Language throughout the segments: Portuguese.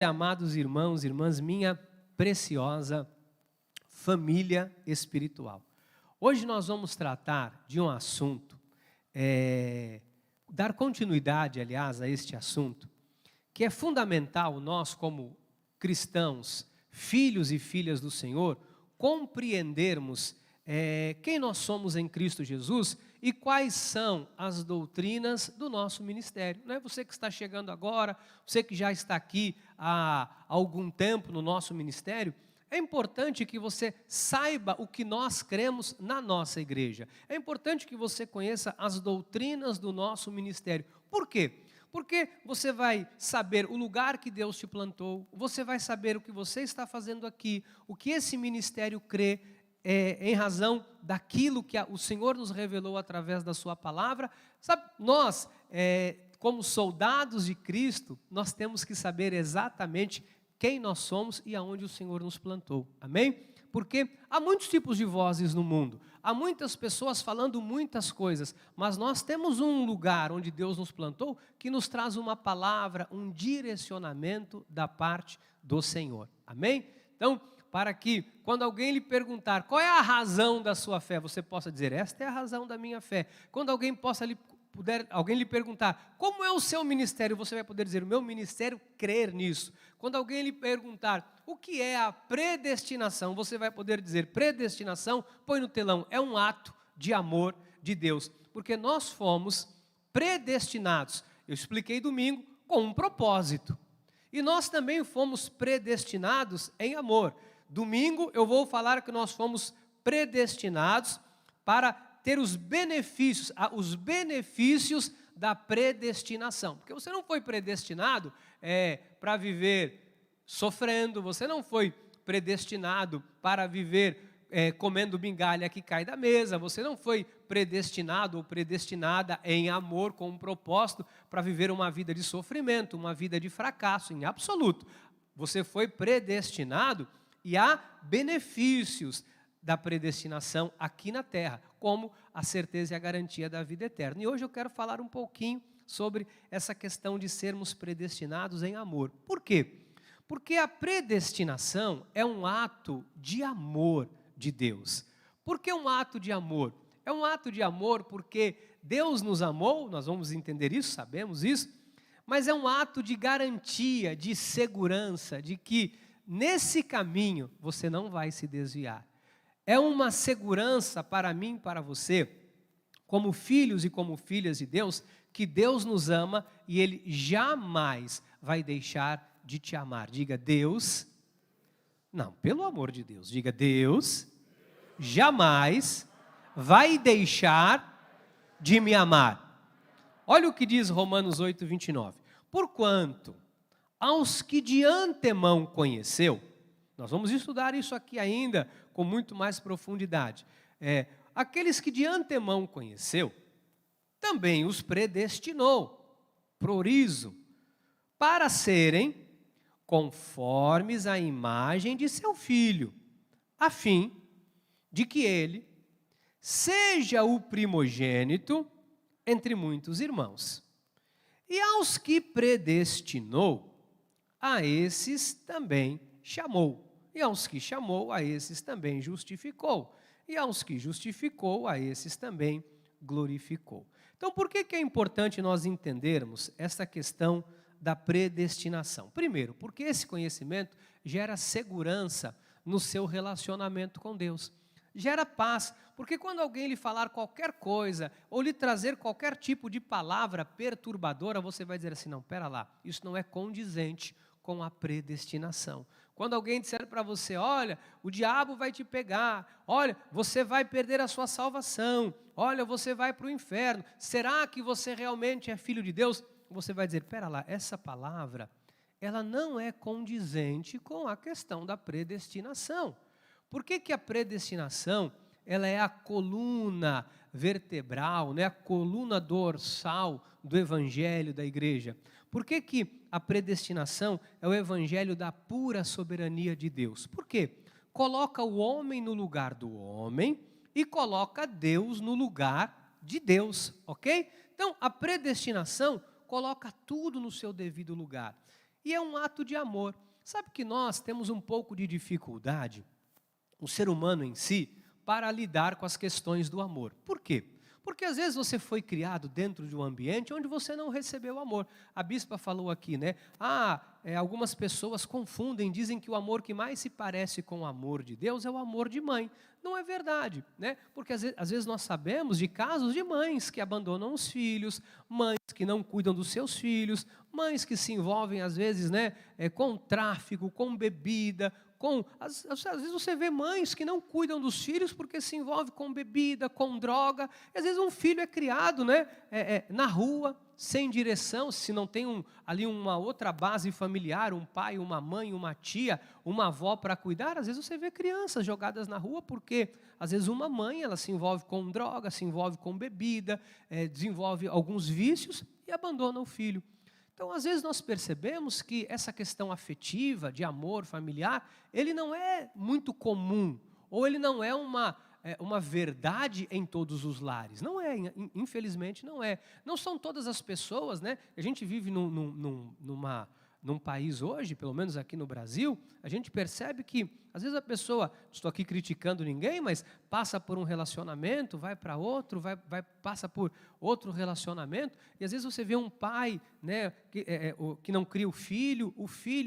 Amados irmãos, irmãs, minha preciosa família espiritual. Hoje nós vamos tratar de um assunto, dar continuidade, aliás, a este assunto, que é fundamental nós como cristãos, filhos e filhas do Senhor, compreendermos quem nós somos em Cristo Jesus e quais são as doutrinas do nosso ministério. Não é você que está chegando agora, você que já está aqui há algum tempo no nosso ministério, é importante que você saiba o que nós cremos na nossa igreja. É importante que você conheça as doutrinas do nosso ministério. Por quê? Porque você vai saber o lugar que Deus te plantou, você vai saber o que você está fazendo aqui, o que esse ministério crê, em razão daquilo que o Senhor nos revelou através da sua palavra. Sabe, nós, como soldados de Cristo, nós temos que saber exatamente quem nós somos e aonde o Senhor nos plantou, amém? Porque há muitos tipos de vozes no mundo, há muitas pessoas falando muitas coisas, mas nós temos um lugar onde Deus nos plantou, que nos traz uma palavra, um direcionamento da parte do Senhor, amém? Então, para que quando alguém lhe perguntar qual é a razão da sua fé, você possa dizer, esta é a razão da minha fé. Quando alguém lhe perguntar, como é o seu ministério, você vai poder dizer, o meu ministério crer nisso. Quando alguém lhe perguntar, o que é a predestinação, você vai poder dizer, predestinação, põe no telão, é um ato de amor de Deus. Porque nós fomos predestinados, eu expliquei domingo, com um propósito. E nós também fomos predestinados em amor. Domingo eu vou falar que nós fomos predestinados para ter os benefícios da predestinação. Porque você não foi predestinado para viver sofrendo, você não foi predestinado para viver comendo migalha que cai da mesa, você não foi predestinado ou predestinada em amor com um propósito para viver uma vida de sofrimento, uma vida de fracasso, em absoluto. Você foi predestinado e há benefícios da predestinação aqui na terra, como a certeza e a garantia da vida eterna. E hoje eu quero falar um pouquinho sobre essa questão de sermos predestinados em amor. Por quê? Porque a predestinação é um ato de amor de Deus. Por que um ato de amor? É um ato de amor porque Deus nos amou, nós vamos entender isso, sabemos isso, mas é um ato de garantia, de segurança, de que nesse caminho você não vai se desviar. É uma segurança para mim e para você, como filhos e como filhas de Deus, que Deus nos ama e Ele jamais vai deixar de te amar. Diga, Deus, não, pelo amor de Deus, diga, Deus jamais vai deixar de me amar. Olha o que diz Romanos 8, 29. Porquanto aos que de antemão conheceu, nós vamos estudar isso aqui ainda com muito mais profundidade. Aqueles que de antemão conheceu, também os predestinou, prorizo, para serem conformes à imagem de seu Filho, a fim de que ele seja o primogênito entre muitos irmãos. E aos que predestinou, a esses também chamou. E aos que chamou, a esses também justificou. E aos que justificou, a esses também glorificou. Então, por que é importante nós entendermos essa questão da predestinação? Primeiro, porque esse conhecimento gera segurança no seu relacionamento com Deus. Gera paz, porque quando alguém lhe falar qualquer coisa, ou lhe trazer qualquer tipo de palavra perturbadora, você vai dizer assim, não, pera lá, isso não é condizente com a predestinação. Quando alguém disser para você, olha, o diabo vai te pegar, olha, você vai perder a sua salvação, olha, você vai para o inferno, será que você realmente é filho de Deus? Você vai dizer, pera lá, essa palavra, ela não é condizente com a questão da predestinação. Por que a predestinação, ela é a coluna vertebral, né, a coluna dorsal do evangelho da igreja? Por que a predestinação é o evangelho da pura soberania de Deus? Por quê? Coloca o homem no lugar do homem e coloca Deus no lugar de Deus, ok? Então, a predestinação coloca tudo no seu devido lugar. e é um ato de amor. Sabe que nós temos um pouco de dificuldade, o ser humano em si, para lidar com as questões do amor. Por quê? Porque às vezes você foi criado dentro de um ambiente onde você não recebeu amor. A bispa falou aqui, né? Algumas pessoas confundem, dizem que o amor que mais se parece com o amor de Deus é o amor de mãe. Não é verdade, né? Porque às vezes nós sabemos de casos de mães que abandonam os filhos, mães que não cuidam dos seus filhos, mães que se envolvem às vezes, né, com tráfico, com bebida, às vezes você vê mães que não cuidam dos filhos porque se envolvem com bebida, com droga. E às vezes um filho é criado, né, na rua, sem direção, se não tem ali uma outra base familiar, um pai, uma mãe, uma tia, uma avó para cuidar. Às vezes você vê crianças jogadas na rua porque às vezes uma mãe ela se envolve com droga, se envolve com bebida, desenvolve alguns vícios e abandona o filho. Então, às vezes nós percebemos que essa questão afetiva, de amor familiar, ele não é muito comum, ou ele não é uma verdade em todos os lares. Não é, infelizmente não é. Não são todas as pessoas, né? A gente vive num país hoje, pelo menos aqui no Brasil, a gente percebe que, às vezes a pessoa, não estou aqui criticando ninguém, mas passa por um relacionamento, vai para outro, passa por outro relacionamento, e às vezes você vê um pai, né, que não cria o filho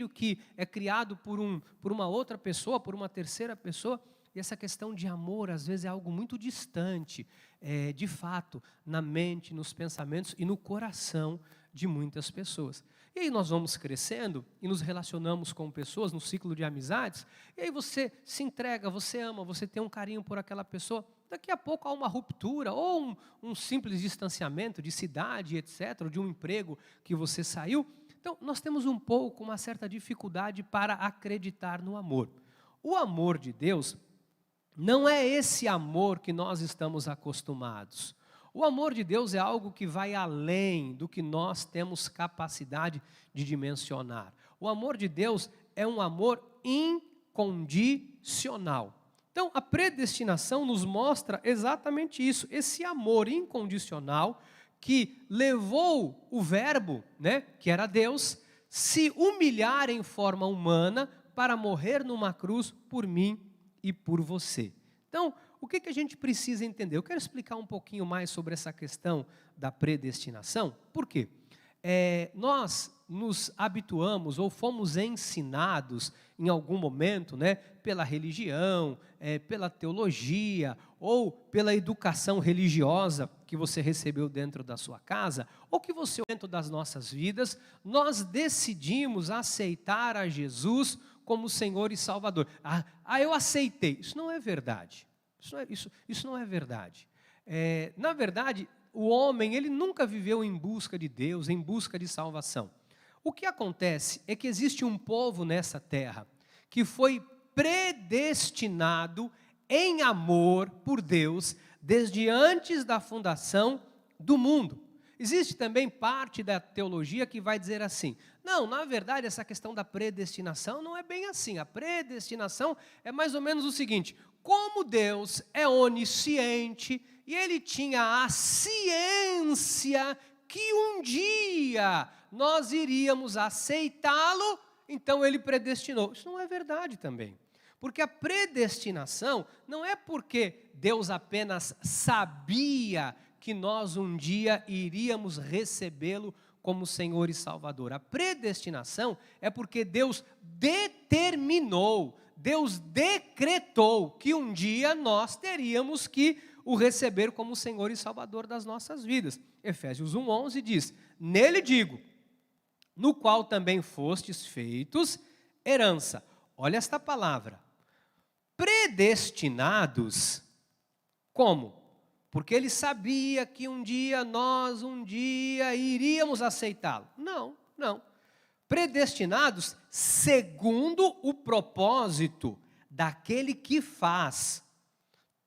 que é criado por uma outra pessoa, por uma terceira pessoa, e essa questão de amor, às vezes, é algo muito distante, de fato, na mente, nos pensamentos e no coração de muitas pessoas. E aí nós vamos crescendo e nos relacionamos com pessoas no ciclo de amizades, e aí você se entrega, você ama, você tem um carinho por aquela pessoa. Daqui a pouco há uma ruptura, ou um simples distanciamento de cidade, etc., ou de um emprego que você saiu. Então, nós temos uma certa dificuldade para acreditar no amor. O amor de Deus não é esse amor que nós estamos acostumados. O amor de Deus é algo que vai além do que nós temos capacidade de dimensionar. O amor de Deus é um amor incondicional. Então, a predestinação nos mostra exatamente isso, esse amor incondicional que levou o Verbo, né, que era Deus, se humilhar em forma humana para morrer numa cruz por mim e por você. Então, o que a gente precisa entender? Eu quero explicar um pouquinho mais sobre essa questão da predestinação. Por quê? Nós nos habituamos ou fomos ensinados em algum momento, né, pela religião, pela teologia ou pela educação religiosa que você recebeu dentro da sua casa, ou que você dentro das nossas vidas, nós decidimos aceitar a Jesus como Senhor e Salvador. Eu aceitei. Isso não é verdade. Isso não é verdade. Na verdade, o homem ele nunca viveu em busca de Deus, em busca de salvação. O que acontece é que existe um povo nessa terra que foi predestinado em amor por Deus desde antes da fundação do mundo. Existe também parte da teologia que vai dizer assim, não, na verdade essa questão da predestinação não é bem assim. A predestinação é mais ou menos o seguinte, como Deus é onisciente e Ele tinha a ciência que um dia nós iríamos aceitá-lo, então Ele predestinou. Isso não é verdade também. Porque a predestinação não é porque Deus apenas sabia que nós um dia iríamos recebê-lo como Senhor e Salvador. A predestinação é porque Deus determinou, Deus decretou que um dia nós teríamos que o receber como Senhor e Salvador das nossas vidas. Efésios 1:11 diz, nele digo, no qual também fostes feitos herança. Olha esta palavra, predestinados, como? Porque ele sabia que nós iríamos aceitá-lo. Não. Predestinados segundo o propósito daquele que faz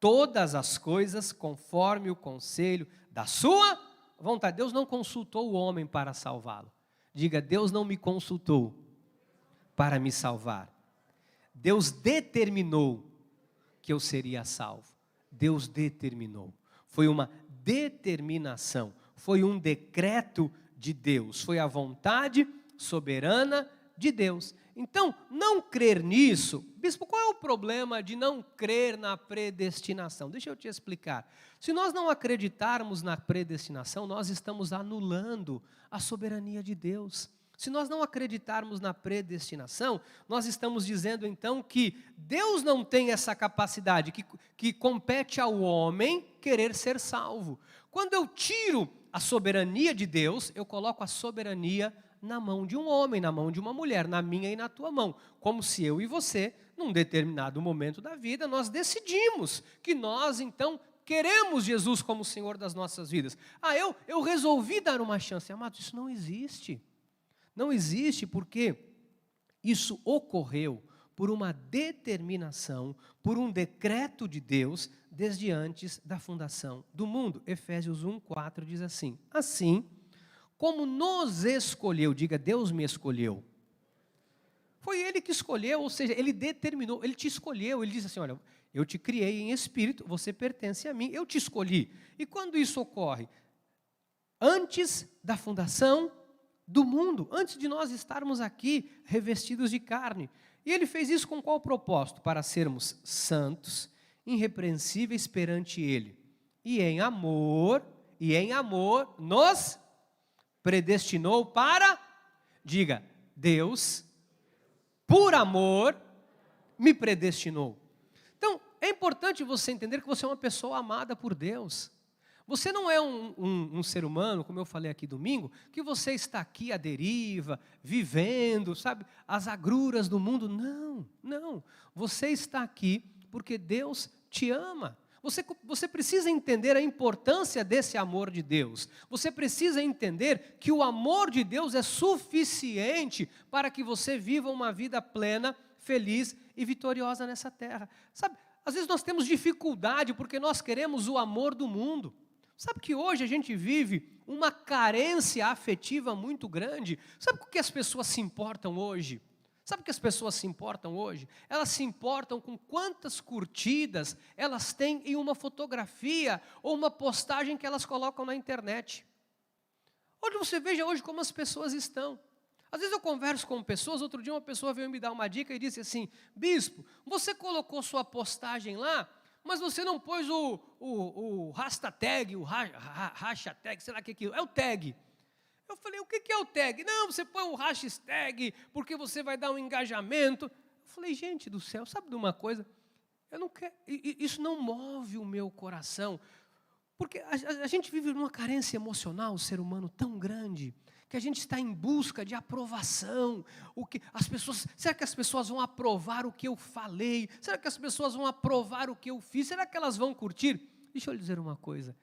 todas as coisas conforme o conselho da sua vontade. Deus não consultou o homem para salvá-lo. Diga, Deus não me consultou para me salvar. Deus determinou que eu seria salvo. Deus determinou. Foi uma determinação, foi um decreto de Deus, foi a vontade soberana de Deus. Então, não crer nisso, bispo, qual é o problema de não crer na predestinação? Deixa eu te explicar. Se nós não acreditarmos na predestinação, nós estamos anulando a soberania de Deus. Se nós não acreditarmos na predestinação, nós estamos dizendo então que Deus não tem essa capacidade, que compete ao homem querer ser salvo. Quando eu tiro a soberania de Deus, eu coloco a soberania na mão de um homem, na mão de uma mulher, na minha e na tua mão. Como se eu e você, num determinado momento da vida, nós decidimos que nós então queremos Jesus como Senhor das nossas vidas. Eu resolvi dar uma chance. Amados, isso não existe. Não existe porque isso ocorreu por uma determinação, por um decreto de Deus, desde antes da fundação do mundo. Efésios 1:4 diz assim: assim como nos escolheu, diga, Deus me escolheu. Foi Ele que escolheu, ou seja, Ele determinou, Ele te escolheu. Ele disse assim, olha, eu te criei em espírito, você pertence a mim, eu te escolhi. E quando isso ocorre? Antes da fundação do mundo, antes de nós estarmos aqui revestidos de carne. E Ele fez isso com qual propósito? Para sermos santos, irrepreensíveis perante Ele. E em amor nos predestinou para, diga, Deus, por amor, me predestinou. Então, é importante você entender que você é uma pessoa amada por Deus. Você não é um ser humano, como eu falei aqui domingo, que você está aqui à deriva, vivendo, sabe, as agruras do mundo. Não, não. Você está aqui porque Deus te ama. Você precisa entender a importância desse amor de Deus. Você precisa entender que o amor de Deus é suficiente para que você viva uma vida plena, feliz e vitoriosa nessa terra. Sabe, às vezes nós temos dificuldade porque nós queremos o amor do mundo. Sabe que hoje a gente vive uma carência afetiva muito grande? Sabe com o que as pessoas se importam hoje? Sabe o que as pessoas se importam hoje? Elas se importam com quantas curtidas elas têm em uma fotografia ou uma postagem que elas colocam na internet. Onde você veja hoje como as pessoas estão. Às vezes eu converso com pessoas, outro dia uma pessoa veio me dar uma dica e disse assim, bispo, você colocou sua postagem lá, mas você não pôs o hashtag, hashtag, sei lá o que é aquilo, é o tag. Eu falei, o que é o tag? Não, você põe um hashtag, porque você vai dar um engajamento. Eu falei, gente do céu, sabe de uma coisa? Eu não quero, isso não move o meu coração, porque a gente vive numa carência emocional, o ser humano tão grande, que a gente está em busca de aprovação. Será que as pessoas vão aprovar o que eu falei? Será que as pessoas vão aprovar o que eu fiz? Será que elas vão curtir? Deixa eu lhe dizer uma coisa,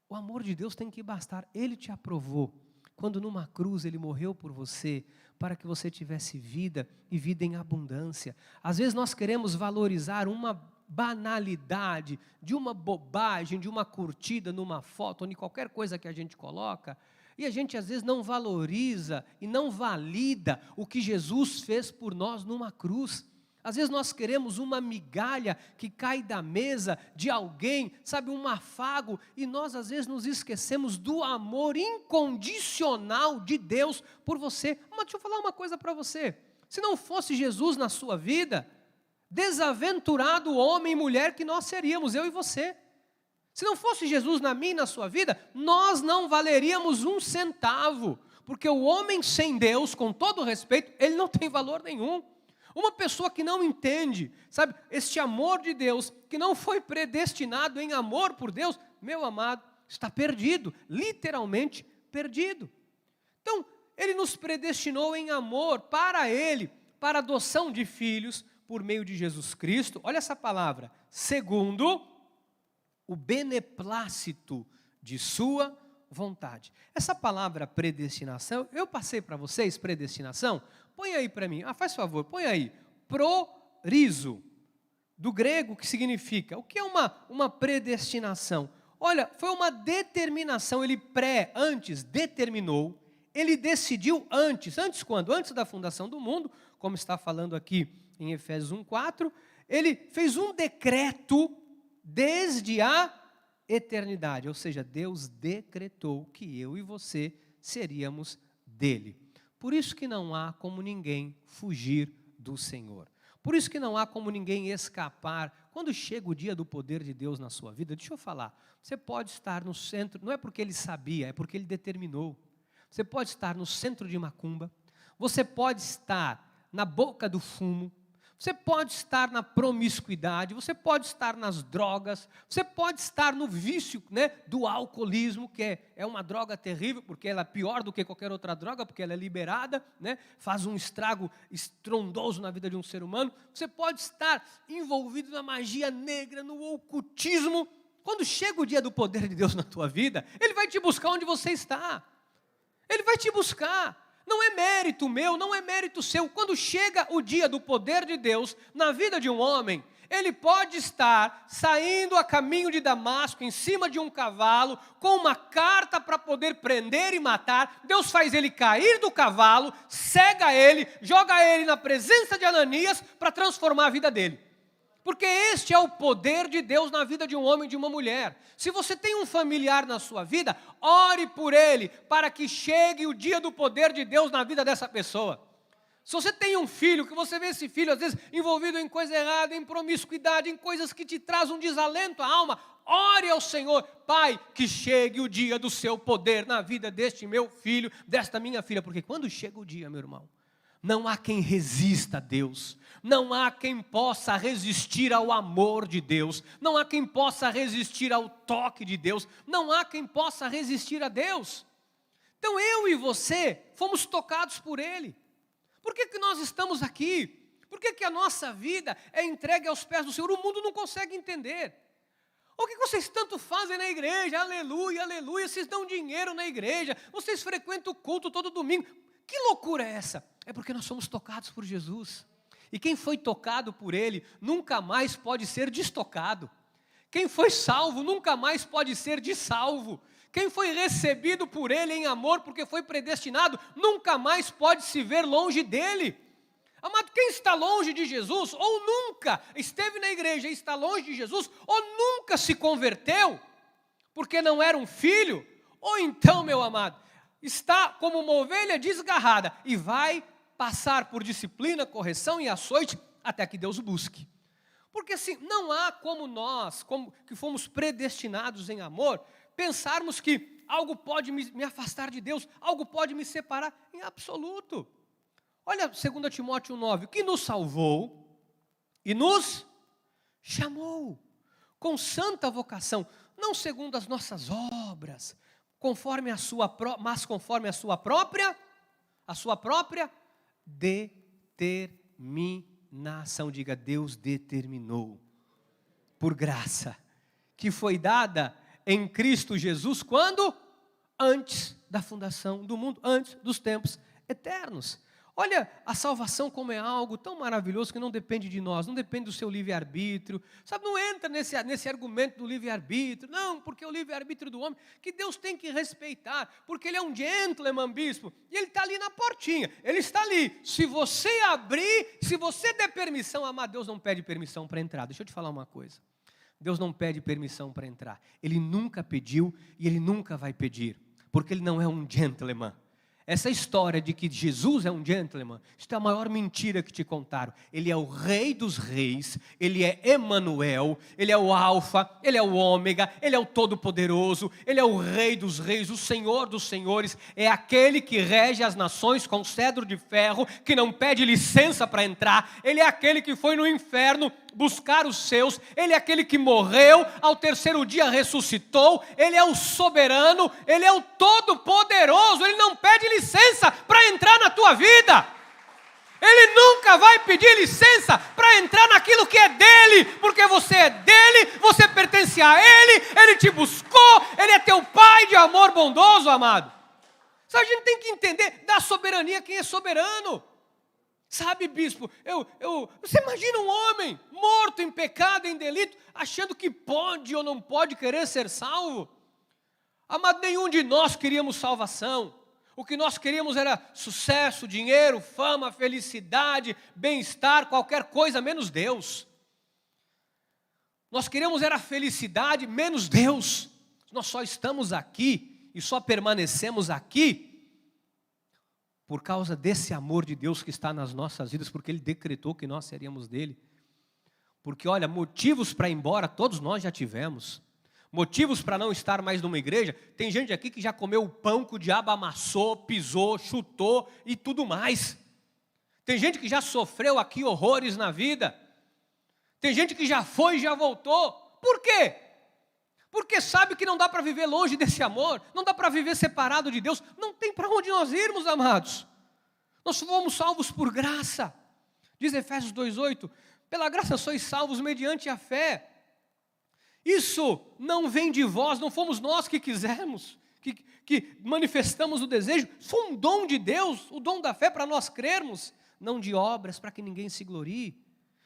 o amor de Deus tem que bastar, Ele te aprovou. Quando numa cruz Ele morreu por você, para que você tivesse vida e vida em abundância. Às vezes nós queremos valorizar uma banalidade, de uma bobagem, de uma curtida numa foto, ou de qualquer coisa que a gente coloca, e a gente às vezes não valoriza e não valida o que Jesus fez por nós numa cruz. Às vezes nós queremos uma migalha que cai da mesa de alguém, sabe, um afago, e nós às vezes nos esquecemos do amor incondicional de Deus por você. Mas deixa eu falar uma coisa para você, se não fosse Jesus na sua vida, desaventurado homem e mulher que nós seríamos, eu e você. Se não fosse Jesus na minha e na sua vida, nós não valeríamos um centavo, porque o homem sem Deus, com todo respeito, ele não tem valor nenhum. Uma pessoa que não entende, sabe, este amor de Deus, que não foi predestinado em amor por Deus, meu amado, está perdido, literalmente perdido. Então, Ele nos predestinou em amor para Ele, para a adoção de filhos, por meio de Jesus Cristo. Olha essa palavra, segundo o beneplácito de sua vontade. Essa palavra predestinação, eu passei para vocês, predestinação, põe aí para mim, faz favor, põe aí, prorizo, do grego que significa, o que é uma predestinação? Olha, foi uma determinação, ele antes determinou, ele decidiu antes quando? Antes da fundação do mundo, como está falando aqui em Efésios 1:4, ele fez um decreto desde a eternidade, ou seja, Deus decretou que eu e você seríamos dele. Por isso que não há como ninguém fugir do Senhor. Por isso que não há como ninguém escapar. Quando chega o dia do poder de Deus na sua vida, deixa eu falar, você pode estar no centro, não é porque ele sabia, é porque ele determinou. Você pode estar no centro de macumba, você pode estar na boca do fumo, você pode estar na promiscuidade, você pode estar nas drogas, você pode estar no vício, né, do alcoolismo, que é uma droga terrível, porque ela é pior do que qualquer outra droga, porque ela é liberada, né, faz um estrago estrondoso na vida de um ser humano. Você pode estar envolvido na magia negra, no ocultismo. Quando chega o dia do poder de Deus na tua vida, Ele vai te buscar onde você está. Ele vai te buscar. Não é mérito meu, não é mérito seu. Quando chega o dia do poder de Deus na vida de um homem, ele pode estar saindo a caminho de Damasco, em cima de um cavalo, com uma carta para poder prender e matar. Deus faz ele cair do cavalo, cega ele, joga ele na presença de Ananias para transformar a vida dele. Porque este é o poder de Deus na vida de um homem e de uma mulher. Se você tem um familiar na sua vida, ore por ele, para que chegue o dia do poder de Deus na vida dessa pessoa. Se você tem um filho, que você vê esse filho às vezes envolvido em coisa errada, em promiscuidade, em coisas que te trazem um desalento à alma, ore ao Senhor: Pai, que chegue o dia do seu poder na vida deste meu filho, desta minha filha. Porque quando chega o dia, meu irmão, não há quem resista a Deus, não há quem possa resistir ao amor de Deus, não há quem possa resistir ao toque de Deus, não há quem possa resistir a Deus. Então eu e você fomos tocados por Ele. Por que nós estamos aqui? Por que a nossa vida é entregue aos pés do Senhor? O mundo não consegue entender. O que vocês tanto fazem na igreja? Aleluia, aleluia, vocês dão dinheiro na igreja, vocês frequentam o culto todo domingo. Que loucura é essa? É porque nós somos tocados por Jesus. E quem foi tocado por Ele nunca mais pode ser destocado. Quem foi salvo nunca mais pode ser dessalvo. Quem foi recebido por Ele em amor porque foi predestinado, nunca mais pode se ver longe dEle. Amado, quem está longe de Jesus, ou nunca esteve na igreja e está longe de Jesus, ou nunca se converteu, porque não era um filho, ou então, meu amado, está como uma ovelha desgarrada e vai passar por disciplina, correção e açoite até que Deus o busque. Porque assim, não há como nós, como que fomos predestinados em amor, pensarmos que algo pode me afastar de Deus, algo pode me separar, em absoluto. Olha 2 Timóteo 9, que nos salvou e nos chamou com santa vocação, não segundo as nossas obras, mas conforme a sua própria determinação. Diga: Deus determinou, por graça, que foi dada em Cristo Jesus, quando? Antes da fundação do mundo, antes dos tempos eternos. Olha a salvação como é algo tão maravilhoso que não depende de nós, não depende do seu livre-arbítrio. Sabe, não entra nesse argumento do livre-arbítrio. Não, porque o livre-arbítrio do homem, que Deus tem que respeitar, porque Ele é um gentleman, bispo, e Ele está ali na portinha, Ele está ali. Se você abrir, se você der permissão, amado, Deus não pede permissão para entrar. Deixa eu te falar uma coisa. Deus não pede permissão para entrar. Ele nunca pediu e Ele nunca vai pedir, porque Ele não é um gentleman. Essa história de que Jesus é um gentleman, isso é a maior mentira que te contaram. Ele é o Rei dos Reis, Ele é Emanuel, Ele é o Alfa, Ele é o Ômega, Ele é o Todo-Poderoso, Ele é o Rei dos Reis, o Senhor dos Senhores, é aquele que rege as nações com cedro de ferro, que não pede licença para entrar. Ele é aquele que foi no inferno buscar os seus, Ele é aquele que morreu, ao terceiro dia ressuscitou, Ele é o soberano, Ele é o todo-poderoso, Ele não pede licença para entrar na tua vida. Ele nunca vai pedir licença para entrar naquilo que é dele, porque você é dele, você pertence a Ele, Ele te buscou, Ele é teu Pai de amor bondoso, amado. Sabe, a gente tem que entender da soberania quem é soberano. Sabe, bispo, você imagina um homem morto em pecado, em delito, achando que pode ou não pode querer ser salvo? Amado, nenhum de nós queríamos salvação. O que nós queríamos era sucesso, dinheiro, fama, felicidade, bem-estar, qualquer coisa menos Deus. Nós queríamos era felicidade menos Deus. Nós só estamos aqui e só permanecemos aqui por causa desse amor de Deus que está nas nossas vidas, porque Ele decretou que nós seríamos dele. Porque olha, motivos para ir embora todos nós já tivemos. Motivos para não estar mais numa igreja, tem gente aqui que já comeu o pão que o diabo amassou, pisou, chutou e tudo mais. Tem gente que já sofreu aqui horrores na vida. Tem gente que já foi e já voltou. Por quê? Porque sabe que não dá para viver longe desse amor, não dá para viver separado de Deus, não tem para onde nós irmos, amados. Nós fomos salvos por graça. Diz Efésios 2:8, pela graça sois salvos mediante a fé. Isso não vem de vós, não fomos nós que quisemos, que manifestamos o desejo, foi um dom de Deus, o dom da fé para nós crermos, não de obras para que ninguém se glorie.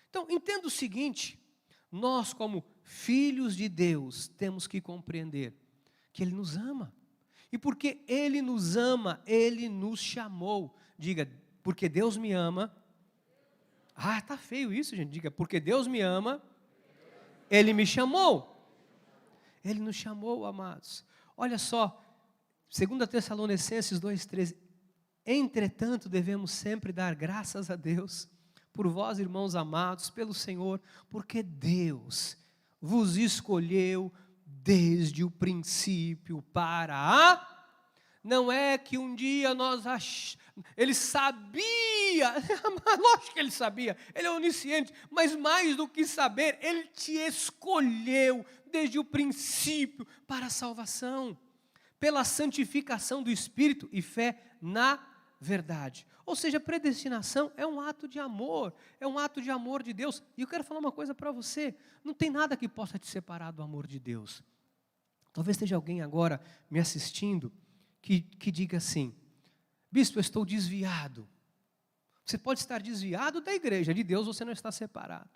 Então, entenda o seguinte, nós como filhos de Deus temos que compreender que Ele nos ama. E porque Ele nos ama, Ele nos chamou. Diga, porque Deus me ama. Ah, está feio isso, gente. Diga, porque Deus me ama, Ele me chamou. Ele nos chamou, amados. Olha só, 2 Tessalonicenses 2:13. Entretanto, devemos sempre dar graças a Deus, por vós, irmãos amados, pelo Senhor, porque Deus vos escolheu desde o princípio para a... Não é que um dia Ele sabia, lógico que Ele sabia, Ele é onisciente, mas mais do que saber, Ele te escolheu desde o princípio para a salvação, pela santificação do Espírito e fé na verdade. Ou seja, predestinação é um ato de amor, é um ato de amor de Deus. E eu quero falar uma coisa para você, não tem nada que possa te separar do amor de Deus. Talvez esteja alguém agora me assistindo que diga assim, bispo, eu estou desviado. Você pode estar desviado da igreja, de Deus você não está separado.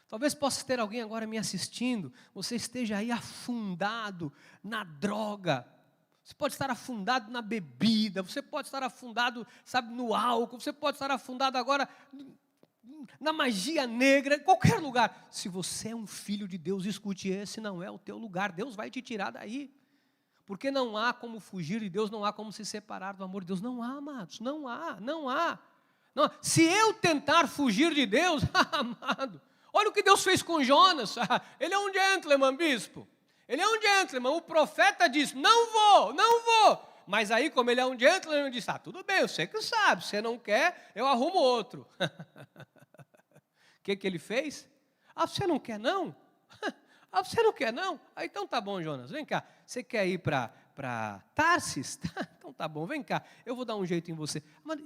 Talvez possa ter alguém agora me assistindo, você esteja aí afundado na droga, você pode estar afundado na bebida, você pode estar afundado, sabe, no álcool, você pode estar afundado agora na magia negra, em qualquer lugar. Se você é um filho de Deus, escute, esse não é o teu lugar, Deus vai te tirar daí. Porque não há como fugir de Deus, não há como se separar do amor de Deus. Não há, amados, não há. Não há. Se eu tentar fugir de Deus, amado, olha o que Deus fez com Jonas. Ele é um gentleman, bispo. Ele é um gentleman. O profeta disse, não vou. Mas aí, como ele é um gentleman, ele disse, tudo bem, você que sabe. Se você não quer, eu arrumo outro. O que ele fez? Você não quer não? Você não quer não? Então tá bom, Jonas, vem cá. Você quer ir para Tarsis? Então tá bom, vem cá. Eu vou dar um jeito em você. Mas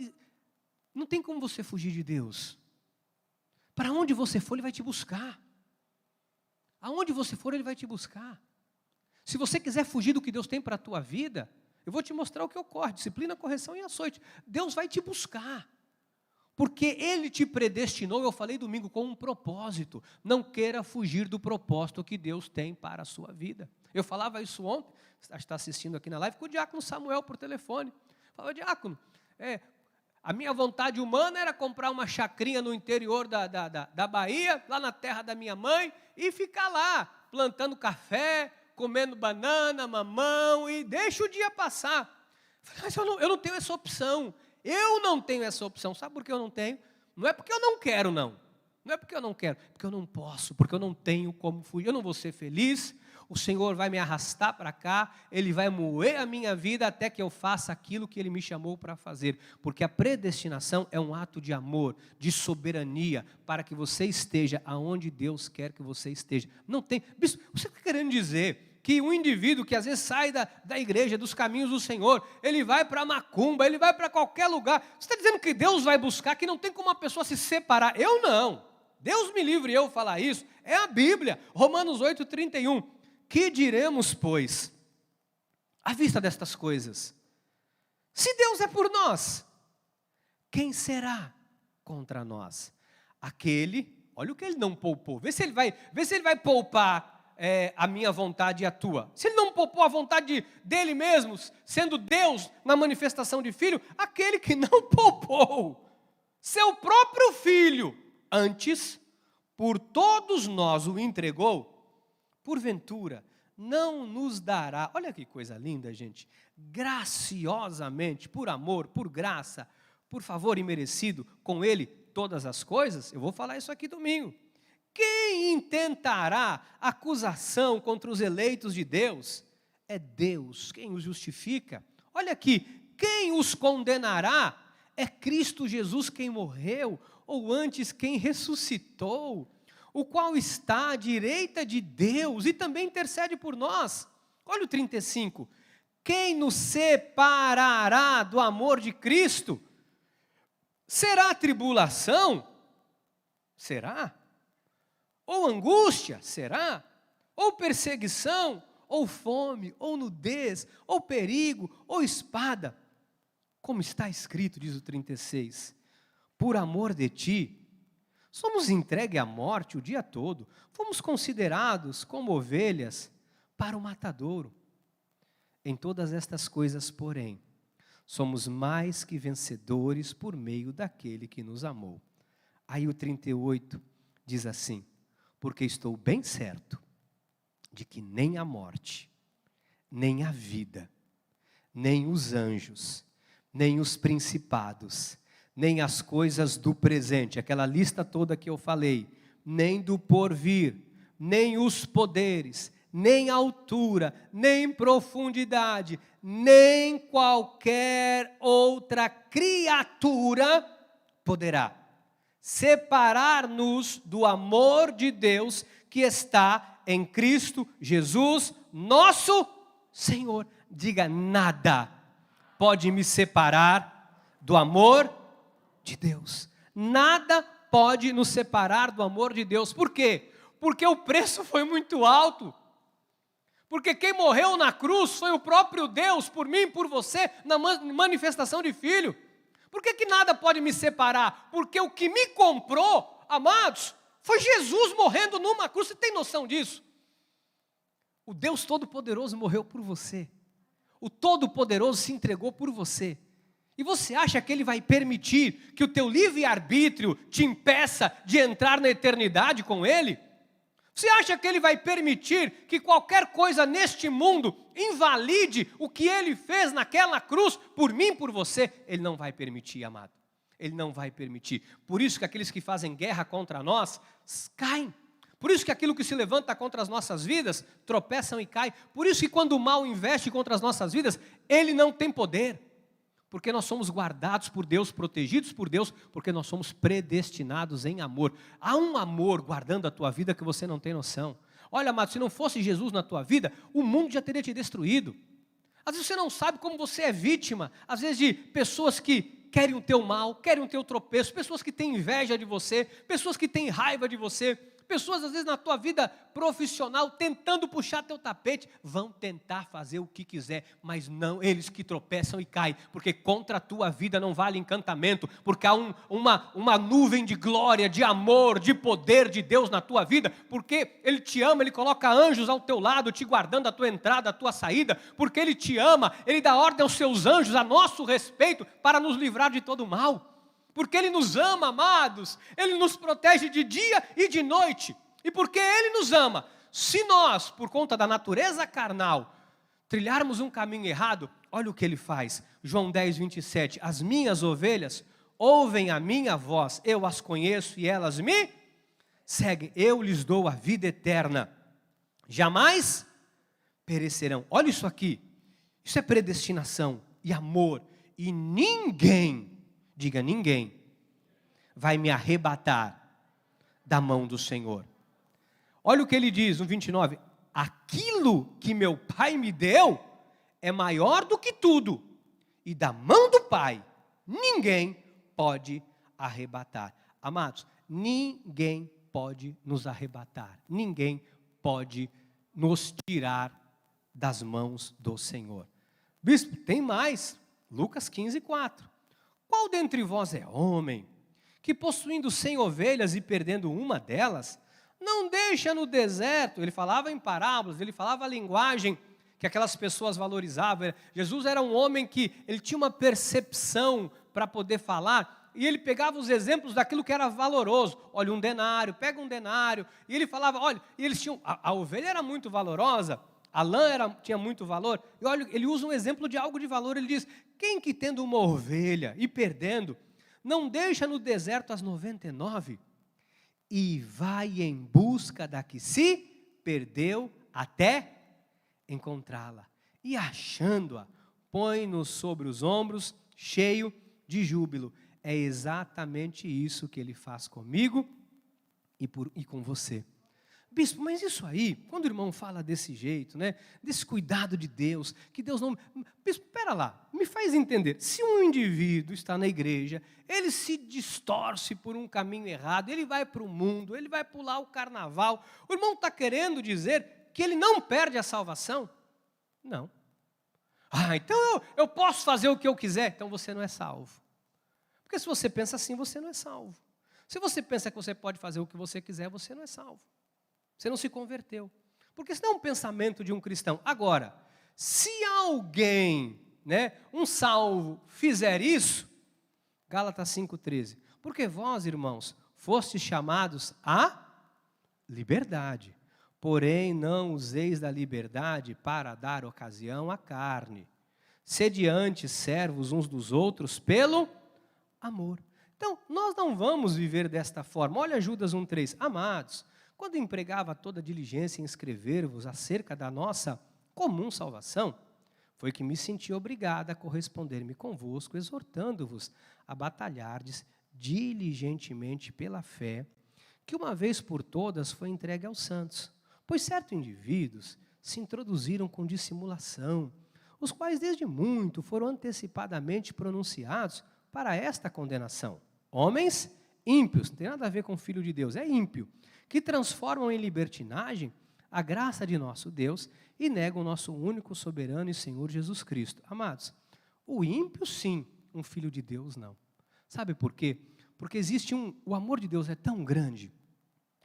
não tem como você fugir de Deus. Para onde você for, Ele vai te buscar. Aonde você for, Ele vai te buscar. Se você quiser fugir do que Deus tem para a tua vida, eu vou te mostrar o que ocorre. Disciplina, correção e açoite. Deus vai te buscar. Porque Ele te predestinou, eu falei domingo, com um propósito. Não queira fugir do propósito que Deus tem para a sua vida. Eu falava isso ontem, está assistindo aqui na live, com o diácono Samuel por telefone. Falava, diácono, a minha vontade humana era comprar uma chacrinha no interior da Bahia, lá na terra da minha mãe, e ficar lá, plantando café, comendo banana, mamão, e deixa o dia passar. Mas eu não tenho essa opção. Eu não tenho essa opção. Sabe por que eu não tenho? Não é porque eu não quero, não. Não é porque eu não quero, porque eu não posso, porque eu não tenho como fugir. Eu não vou ser feliz. O Senhor vai me arrastar para cá, Ele vai moer a minha vida até que eu faça aquilo que Ele me chamou para fazer. Porque a predestinação é um ato de amor, de soberania, para que você esteja aonde Deus quer que você esteja. Não tem... Bispo, você está querendo dizer que um indivíduo que às vezes sai da igreja, dos caminhos do Senhor, ele vai para macumba, ele vai para qualquer lugar. Você está dizendo que Deus vai buscar, que não tem como uma pessoa se separar? Eu não. Deus me livre eu falar isso. É a Bíblia. Romanos 8:31. Que diremos, pois, à vista destas coisas? Se Deus é por nós, quem será contra nós? Aquele, olha o que Ele não poupou. Vê se Ele vai poupar a minha vontade e a tua. Se Ele não poupou a vontade dEle mesmo, sendo Deus na manifestação de Filho, aquele que não poupou seu próprio Filho, antes por todos nós o entregou, porventura não nos dará, olha que coisa linda, gente, graciosamente, por amor, por graça, por favor imerecido, com Ele todas as coisas? Eu vou falar isso aqui domingo. Quem intentará acusação contra os eleitos de Deus? É Deus quem os justifica. Olha aqui, quem os condenará? É Cristo Jesus quem morreu, ou antes quem ressuscitou, o qual está à direita de Deus e também intercede por nós. Olha o 35. Quem nos separará do amor de Cristo? Será tribulação? Será? Ou angústia? Será? Ou perseguição? Ou fome? Ou nudez? Ou perigo? Ou espada? Como está escrito, diz o 36, por amor de ti, somos entregues à morte o dia todo, fomos considerados como ovelhas para o matadouro. Em todas estas coisas, porém, somos mais que vencedores por meio daquele que nos amou. Aí o 38 diz assim, porque estou bem certo de que nem a morte, nem a vida, nem os anjos, nem os principados, nem as coisas do presente, aquela lista toda que eu falei, nem do porvir, nem os poderes, nem altura, nem profundidade, nem qualquer outra criatura poderá separar-nos do amor de Deus que está em Cristo Jesus, nosso Senhor. Diga, nada pode me separar do amor de Deus. Nada pode nos separar do amor de Deus. Por quê? Porque o preço foi muito alto. Porque quem morreu na cruz foi o próprio Deus, por mim e por você, na manifestação de Filho. Por que nada pode me separar? Porque o que me comprou, amados, foi Jesus morrendo numa cruz. Você tem noção disso? O Deus Todo-Poderoso morreu por você. O Todo-Poderoso se entregou por você. E você acha que Ele vai permitir que o teu livre-arbítrio te impeça de entrar na eternidade com Ele? Você acha que Ele vai permitir que qualquer coisa neste mundo invalide o que Ele fez naquela cruz por mim e por você? Ele não vai permitir, amado. Ele não vai permitir. Por isso que aqueles que fazem guerra contra nós caem. Por isso que aquilo que se levanta contra as nossas vidas, tropeçam e caem. Por isso que quando o mal investe contra as nossas vidas, ele não tem poder. Porque nós somos guardados por Deus, protegidos por Deus, porque nós somos predestinados em amor. Há um amor guardando a tua vida que você não tem noção. Olha, amado, se não fosse Jesus na tua vida, o mundo já teria te destruído. Às vezes você não sabe como você é vítima, às vezes de pessoas que querem o teu mal, querem o teu tropeço, pessoas que têm inveja de você, pessoas que têm raiva de você, pessoas às vezes na tua vida profissional tentando puxar teu tapete, vão tentar fazer o que quiser, mas não eles que tropeçam e caem, porque contra a tua vida não vale encantamento, porque há uma nuvem de glória, de amor, de poder de Deus na tua vida, porque Ele te ama, Ele coloca anjos ao teu lado, te guardando a tua entrada, a tua saída, porque Ele te ama, Ele dá ordem aos seus anjos a nosso respeito, para nos livrar de todo mal. Porque Ele nos ama, amados, Ele nos protege de dia e de noite, e porque Ele nos ama, se nós, por conta da natureza carnal, trilharmos um caminho errado, olha o que Ele faz, João 10, 27, as minhas ovelhas ouvem a minha voz, eu as conheço e elas me seguem, eu lhes dou a vida eterna, jamais perecerão. Olha isso aqui, isso é predestinação e amor, e ninguém, diga ninguém, vai me arrebatar da mão do Senhor. Olha o que ele diz no 29, aquilo que meu Pai me deu é maior do que tudo, e da mão do Pai ninguém pode arrebatar. Amados, ninguém pode nos arrebatar, ninguém pode nos tirar das mãos do Senhor. Bispo, tem mais, Lucas 15, 4. Qual dentre vós é homem, que possuindo 100 ovelhas e perdendo uma delas, não deixa no deserto? Ele falava em parábolas, ele falava a linguagem que aquelas pessoas valorizavam. Jesus era um homem que ele tinha uma percepção para poder falar, e ele pegava os exemplos daquilo que era valoroso. Olha, um denário, pega um denário, e ele falava, olha, e eles tinham, a ovelha era muito valorosa, A lã tinha muito valor. E olha, ele usa um exemplo de algo de valor. Ele diz, quem que tendo uma ovelha e perdendo, não deixa no deserto as 99 e vai em busca da que se perdeu até encontrá-la. E achando-a, põe-nos sobre os ombros, cheio de júbilo. É exatamente isso que ele faz comigo e com você. Bispo, mas isso aí, quando o irmão fala desse jeito, né, desse cuidado de Deus, que Deus não... Bispo, espera lá, me faz entender. Se um indivíduo está na igreja, ele se distorce por um caminho errado, ele vai para o mundo, ele vai pular o carnaval, o irmão está querendo dizer que ele não perde a salvação? Não. Então eu posso fazer o que eu quiser, então você não é salvo. Porque se você pensa assim, você não é salvo. Se você pensa que você pode fazer o que você quiser, você não é salvo. Você não se converteu. Porque isso não é um pensamento de um cristão. Agora, se alguém, né, um salvo, fizer isso, Gálatas 5,13, porque vós, irmãos, fostes chamados à liberdade, porém não useis da liberdade para dar ocasião à carne. Sede antes servos uns dos outros pelo amor. Então, nós não vamos viver desta forma. Olha Judas 1,3, amados, quando empregava toda diligência em escrever-vos acerca da nossa comum salvação, foi que me senti obrigado a corresponder-me convosco, exortando-vos a batalhardes diligentemente pela fé, que uma vez por todas foi entregue aos santos. Pois certos indivíduos se introduziram com dissimulação, os quais desde muito foram antecipadamente pronunciados para esta condenação. Homens ímpios, não tem nada a ver com o Filho de Deus, é ímpio, que transformam em libertinagem a graça de nosso Deus e negam o nosso único soberano e Senhor Jesus Cristo. Amados, o ímpio sim, um filho de Deus não. Sabe por quê? Porque o amor de Deus é tão grande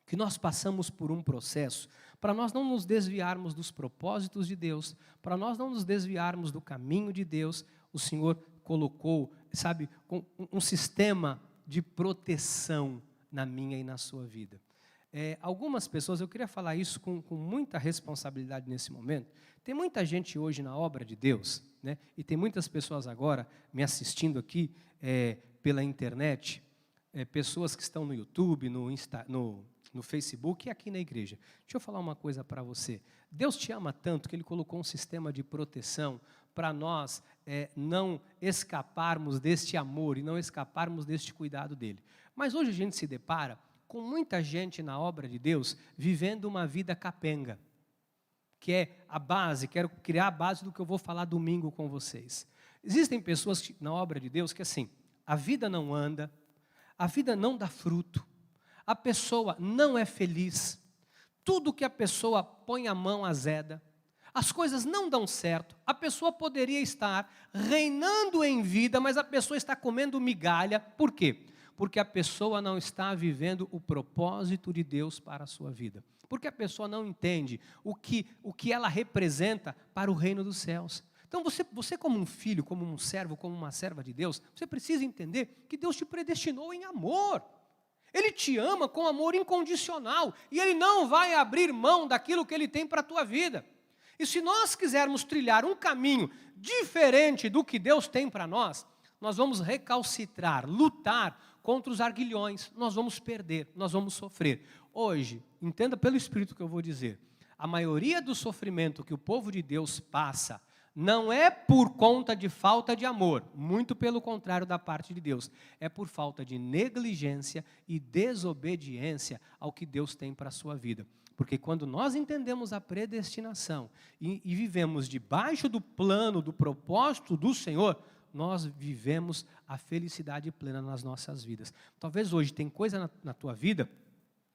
que nós passamos por um processo para nós não nos desviarmos dos propósitos de Deus, para nós não nos desviarmos do caminho de Deus. O Senhor colocou, sabe, um sistema de proteção na minha e na sua vida. Algumas pessoas, eu queria falar isso com muita responsabilidade nesse momento, tem muita gente hoje na obra de Deus, né, e tem muitas pessoas agora me assistindo aqui pela internet, pessoas que estão no YouTube, no Facebook e aqui na igreja. Deixa eu falar uma coisa para você. Deus te ama tanto que Ele colocou um sistema de proteção para nós não escaparmos deste amor e não escaparmos deste cuidado dEle. Mas hoje a gente se depara com muita gente na obra de Deus vivendo uma vida capenga, que é a base, quero criar a base do que eu vou falar domingo com vocês. Existem pessoas na obra de Deus que assim, a vida não anda, a vida não dá fruto, a pessoa não é feliz, tudo que a pessoa põe a mão azeda, as coisas não dão certo, a pessoa poderia estar reinando em vida, mas a pessoa está comendo migalha, por quê? Porque a pessoa não está vivendo o propósito de Deus para a sua vida. Porque a pessoa não entende o que ela representa para o reino dos céus. Então você como um filho, como um servo, como uma serva de Deus, você precisa entender que Deus te predestinou em amor. Ele te ama com amor incondicional e Ele não vai abrir mão daquilo que Ele tem para a tua vida. E se nós quisermos trilhar um caminho diferente do que Deus tem para nós vamos recalcitrar, lutar contra os arguilhões, nós vamos perder, nós vamos sofrer. Hoje, entenda pelo Espírito que eu vou dizer, a maioria do sofrimento que o povo de Deus passa não é por conta de falta de amor, muito pelo contrário da parte de Deus, é por falta de negligência e desobediência ao que Deus tem para a sua vida. Porque quando nós entendemos a predestinação e vivemos debaixo do plano, do propósito do Senhor, nós vivemos a felicidade plena nas nossas vidas. Talvez hoje tem coisa na tua vida,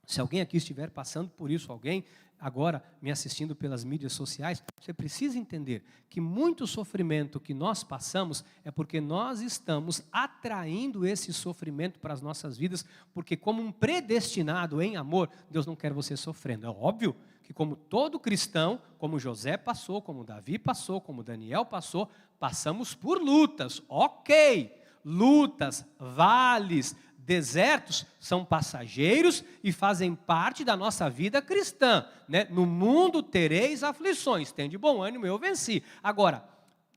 se alguém aqui estiver passando por isso, alguém agora me assistindo pelas mídias sociais, você precisa entender que muito sofrimento que nós passamos é porque nós estamos atraindo esse sofrimento para as nossas vidas, porque como um predestinado em amor, Deus não quer você sofrendo. É óbvio que como todo cristão, como José passou, como Davi passou, como Daniel passou, passamos por lutas, ok, lutas, vales, desertos são passageiros e fazem parte da nossa vida cristã, né? No mundo tereis aflições, tem de bom ânimo, eu venci. Agora,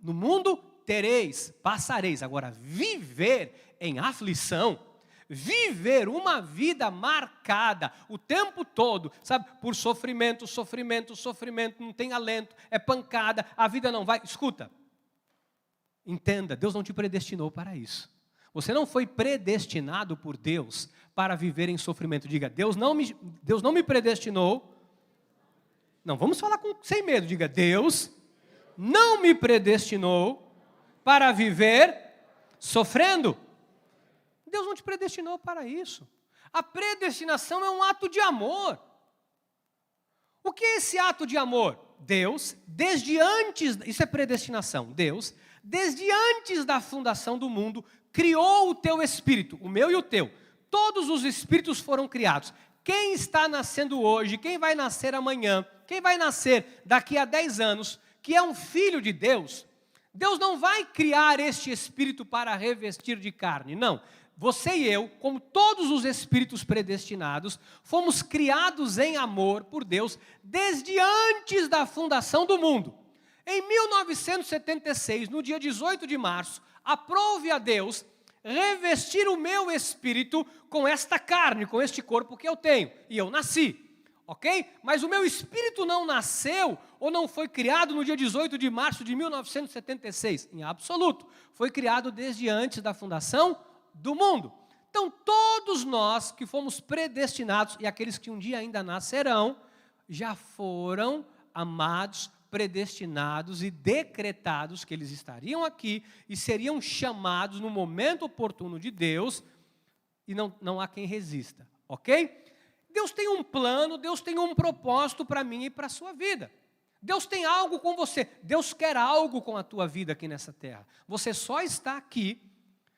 no mundo tereis, passareis. Agora, viver em aflição, viver uma vida marcada o tempo todo, sabe, por sofrimento, sofrimento, sofrimento, não tem alento, é pancada, a vida não vai. Escuta, entenda, Deus não te predestinou para isso. Você não foi predestinado por Deus para viver em sofrimento. Diga, Deus não me predestinou. Não, vamos falar sem medo. Diga, Deus não me predestinou para viver sofrendo. Deus não te predestinou para isso. A predestinação é um ato de amor. O que é esse ato de amor? Deus, desde antes, isso é predestinação. Deus, desde antes da fundação do mundo, criou o teu espírito, o meu e o teu. Todos os espíritos foram criados. Quem está nascendo hoje, quem vai nascer amanhã, quem vai nascer daqui a 10 anos, que é um filho de Deus, Deus não vai criar este espírito para revestir de carne, não. Você e eu, como todos os espíritos predestinados, fomos criados em amor por Deus desde antes da fundação do mundo. Em 1976, no dia 18 de março, aprove a Deus revestir o meu espírito com esta carne, com este corpo que eu tenho. E eu nasci, ok? Mas o meu espírito não nasceu ou não foi criado no dia 18 de março de 1976, em absoluto. Foi criado desde antes da fundação do mundo. Então, todos nós que fomos predestinados, e aqueles que um dia ainda nascerão, já foram amados, predestinados e decretados que eles estariam aqui e seriam chamados no momento oportuno de Deus, e não há quem resista, ok? Deus tem um plano, Deus tem um propósito para mim e para a sua vida. Deus tem algo com você, Deus quer algo com a tua vida aqui nessa terra. Você só está aqui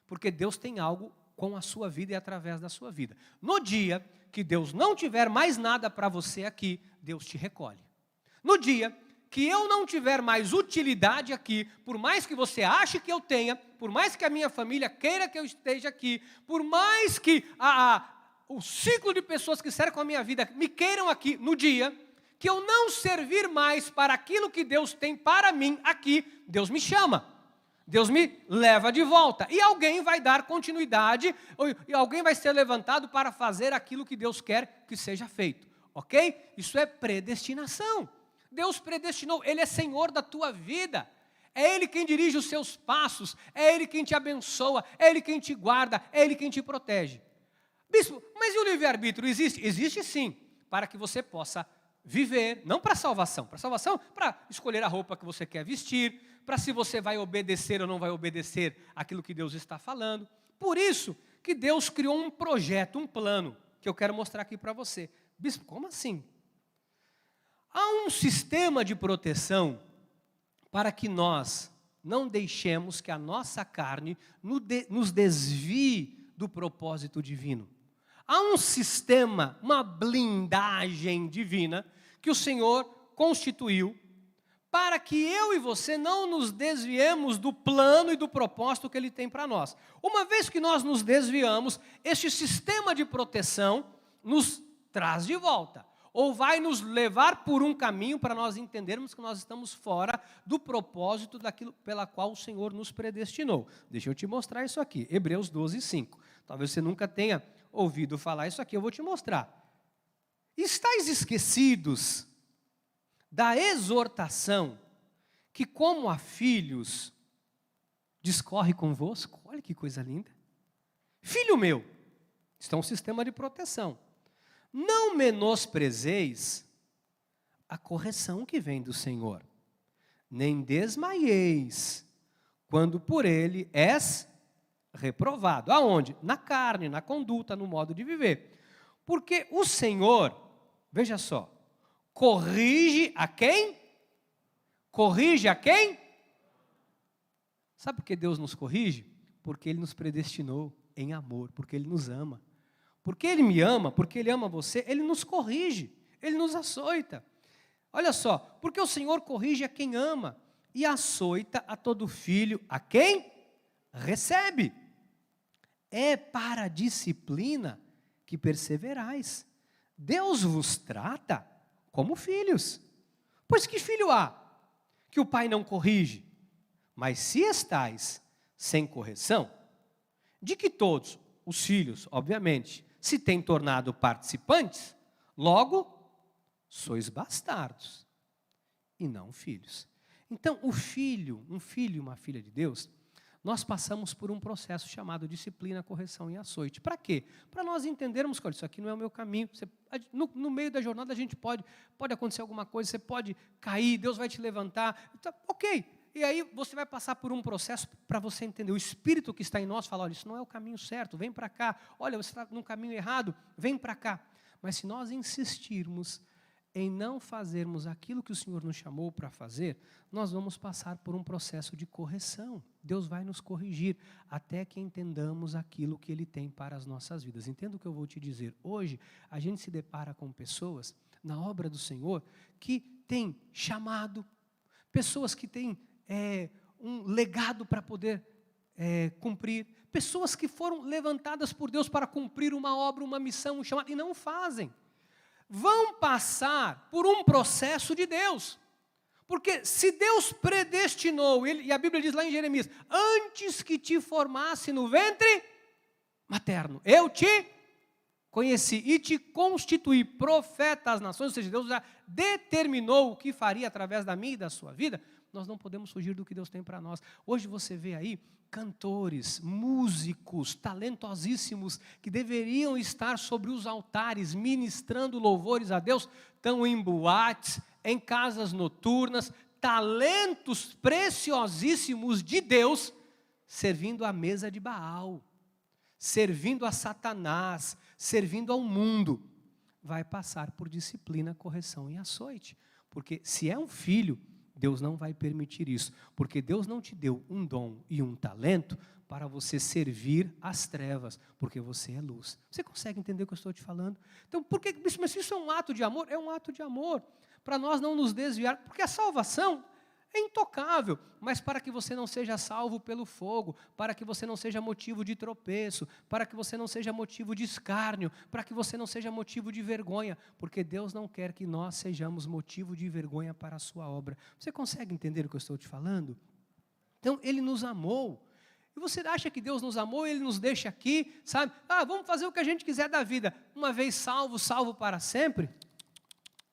porque Deus tem algo com a sua vida e através da sua vida. No dia que Deus não tiver mais nada para você aqui, Deus te recolhe. No dia que eu não tiver mais utilidade aqui, por mais que você ache que eu tenha, por mais que a minha família queira que eu esteja aqui, por mais que o ciclo de pessoas que cercam a minha vida me queiram aqui, no dia que eu não servir mais para aquilo que Deus tem para mim aqui, Deus me chama. Deus me leva de volta. E alguém vai dar continuidade, e alguém vai ser levantado para fazer aquilo que Deus quer que seja feito. Ok? Isso é predestinação. Deus predestinou, Ele é Senhor da tua vida. É Ele quem dirige os seus passos, é Ele quem te abençoa, é Ele quem te guarda, é Ele quem te protege. Bispo, mas e o livre-arbítrio existe? Existe sim, para que você possa viver, não para salvação, para escolher a roupa que você quer vestir, para se você vai obedecer ou não vai obedecer aquilo que Deus está falando. Por isso que Deus criou um projeto, um plano, que eu quero mostrar aqui para você. Bispo, como assim? Há um sistema de proteção para que nós não deixemos que a nossa carne nos desvie do propósito divino. Há um sistema, uma blindagem divina que o Senhor constituiu para que eu e você não nos desviemos do plano e do propósito que Ele tem para nós. Uma vez que nós nos desviamos, este sistema de proteção nos traz de volta, ou vai nos levar por um caminho para nós entendermos que nós estamos fora do propósito daquilo pela qual o Senhor nos predestinou. Deixa eu te mostrar isso aqui, Hebreus 12, 5. Talvez você nunca tenha ouvido falar isso aqui, eu vou te mostrar. Estais esquecidos da exortação que, como a filhos, discorre convosco? Olha que coisa linda. Filho meu, isso é um sistema de proteção. Não menosprezeis a correção que vem do Senhor, nem desmaieis quando por Ele és reprovado. Aonde? Na carne, na conduta, no modo de viver. Porque o Senhor, veja só, corrige a quem? Corrige a quem? Sabe por que Deus nos corrige? Porque Ele nos predestinou em amor, porque Ele nos ama. Porque Ele me ama, porque Ele ama você, Ele nos corrige, Ele nos açoita. Olha só, porque o Senhor corrige a quem ama e açoita a todo filho, a quem recebe. é para a disciplina que perseverais. Deus vos trata como filhos. Pois que filho há que o pai não corrige? Mas se estais sem correção, de que todos os filhos, obviamente, se têm tornado participantes, logo sois bastardos e não filhos. Então, um filho e uma filha de Deus, nós passamos por um processo chamado disciplina, correção e açoite. Para quê? Para nós entendermos que, olha, isso aqui não é o meu caminho. No meio da jornada a gente pode acontecer alguma coisa, você pode cair, Deus vai te levantar. Então, ok. E aí você vai passar por um processo para você entender. O Espírito que está em nós fala, olha, isso não é o caminho certo, vem para cá. Olha, você está no caminho errado, vem para cá. Mas se nós insistirmos em não fazermos aquilo que o Senhor nos chamou para fazer, nós vamos passar por um processo de correção. Deus vai nos corrigir até que entendamos aquilo que Ele tem para as nossas vidas. Entenda o que eu vou te dizer. Hoje, a gente se depara com pessoas na obra do Senhor que têm chamado, pessoas que têm um legado para poder cumprir, pessoas que foram levantadas por Deus para cumprir uma obra, uma missão, um chamado, e não fazem. Vão passar por um processo de Deus. Porque se Deus predestinou, e a Bíblia diz lá em Jeremias, antes que te formasse no ventre materno, eu te conheci e te constituí profeta às nações, ou seja, Deus já determinou o que faria através da minha e da sua vida. Nós não podemos fugir do que Deus tem para nós. Hoje você vê aí cantores, músicos, talentosíssimos, que deveriam estar sobre os altares, ministrando louvores a Deus, estão em boates, em casas noturnas, talentos preciosíssimos de Deus, servindo à mesa de Baal, servindo a Satanás, servindo ao mundo. Vai passar por disciplina, correção e açoite. Porque se é um filho, Deus não vai permitir isso, porque Deus não te deu um dom e um talento para você servir às trevas, porque você é luz. Você consegue entender o que eu estou te falando? Então, mas isso é um ato de amor? É um ato de amor, para nós não nos desviar, porque a salvação é intocável, mas para que você não seja salvo pelo fogo, para que você não seja motivo de tropeço, para que você não seja motivo de escárnio, para que você não seja motivo de vergonha, porque Deus não quer que nós sejamos motivo de vergonha para a sua obra. Você consegue entender o que eu estou te falando? Então, Ele nos amou. E você acha que Deus nos amou e Ele nos deixa aqui, sabe? Vamos fazer o que a gente quiser da vida. Uma vez salvo, salvo para sempre?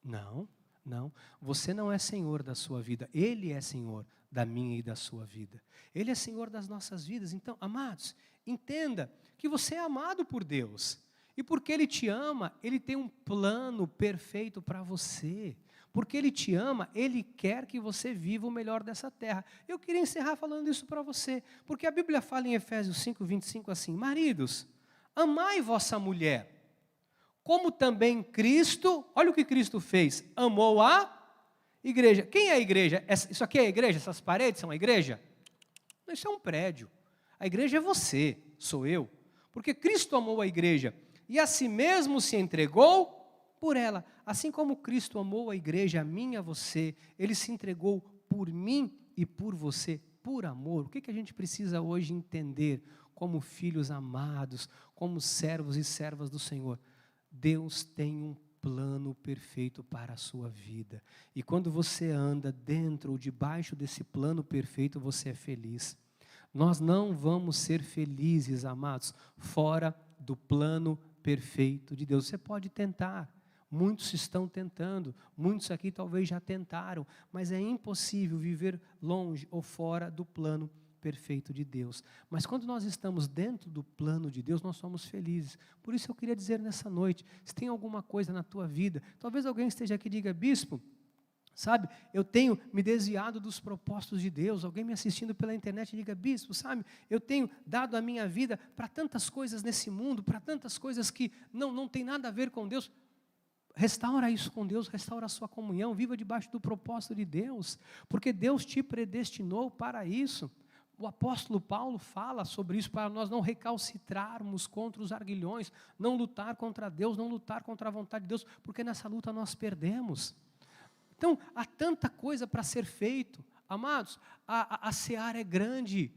Não. Não, você não é senhor da sua vida, Ele é senhor da minha e da sua vida. Ele é senhor das nossas vidas. Então, amados, entenda que você é amado por Deus. E porque Ele te ama, Ele tem um plano perfeito para você. Porque Ele te ama, Ele quer que você viva o melhor dessa terra. Eu queria encerrar falando isso para você, porque a Bíblia fala em Efésios 5:25 assim, maridos, amai vossa mulher, como também Cristo, olha o que Cristo fez, amou a igreja. Quem é a igreja? Isso aqui é a igreja? Essas paredes são a igreja? Isso é um prédio. A igreja é você, sou eu. Porque Cristo amou a igreja e a si mesmo se entregou por ela. Assim como Cristo amou a igreja, a mim e a você, Ele se entregou por mim e por você, por amor. O que a gente precisa hoje entender como filhos amados, como servos e servas do Senhor? Deus tem um plano perfeito para a sua vida. E quando você anda dentro ou debaixo desse plano perfeito, você é feliz. Nós não vamos ser felizes, amados, fora do plano perfeito de Deus. Você pode tentar, muitos estão tentando, muitos aqui talvez já tentaram, mas é impossível viver longe ou fora do plano perfeito de Deus. Mas quando nós estamos dentro do plano de Deus, nós somos felizes. Por isso eu queria dizer nessa noite, se tem alguma coisa na tua vida, talvez alguém esteja aqui e diga, bispo, sabe, eu tenho me desviado dos propósitos de Deus. Alguém me assistindo pela internet e diga, bispo, sabe, eu tenho dado a minha vida para tantas coisas nesse mundo, para tantas coisas que não tem nada a ver com Deus. Restaura isso com Deus, restaura a sua comunhão, viva debaixo do propósito de Deus, porque Deus te predestinou para isso. O apóstolo Paulo fala sobre isso, para nós não recalcitrarmos contra os arguilhões, não lutar contra Deus, não lutar contra a vontade de Deus, porque nessa luta nós perdemos. Então, há tanta coisa para ser feito. Amados, a seara é grande,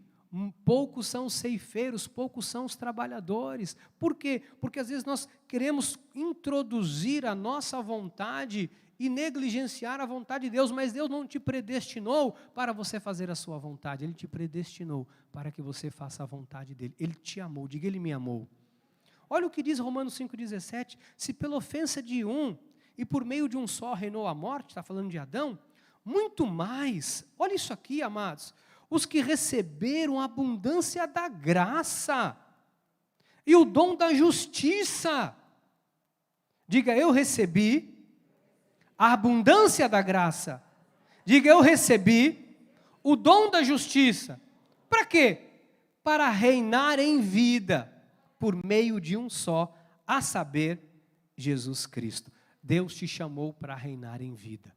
Poucos são os ceifeiros, poucos são os trabalhadores. Por quê? Porque às vezes nós queremos introduzir a nossa vontade e negligenciar a vontade de Deus, mas Deus não te predestinou para você fazer a sua vontade, Ele te predestinou para que você faça a vontade dEle. Ele te amou, diga, Ele me amou. Olha o que diz Romanos 5,17, se pela ofensa de um, e por meio de um só reinou a morte, está falando de Adão, muito mais, olha isso aqui, amados, os que receberam a abundância da graça e o dom da justiça. Diga, eu recebi a abundância da graça. Diga, eu recebi o dom da justiça. Para quê? Para reinar em vida, por meio de um só, a saber, Jesus Cristo. Deus te chamou para reinar em vida.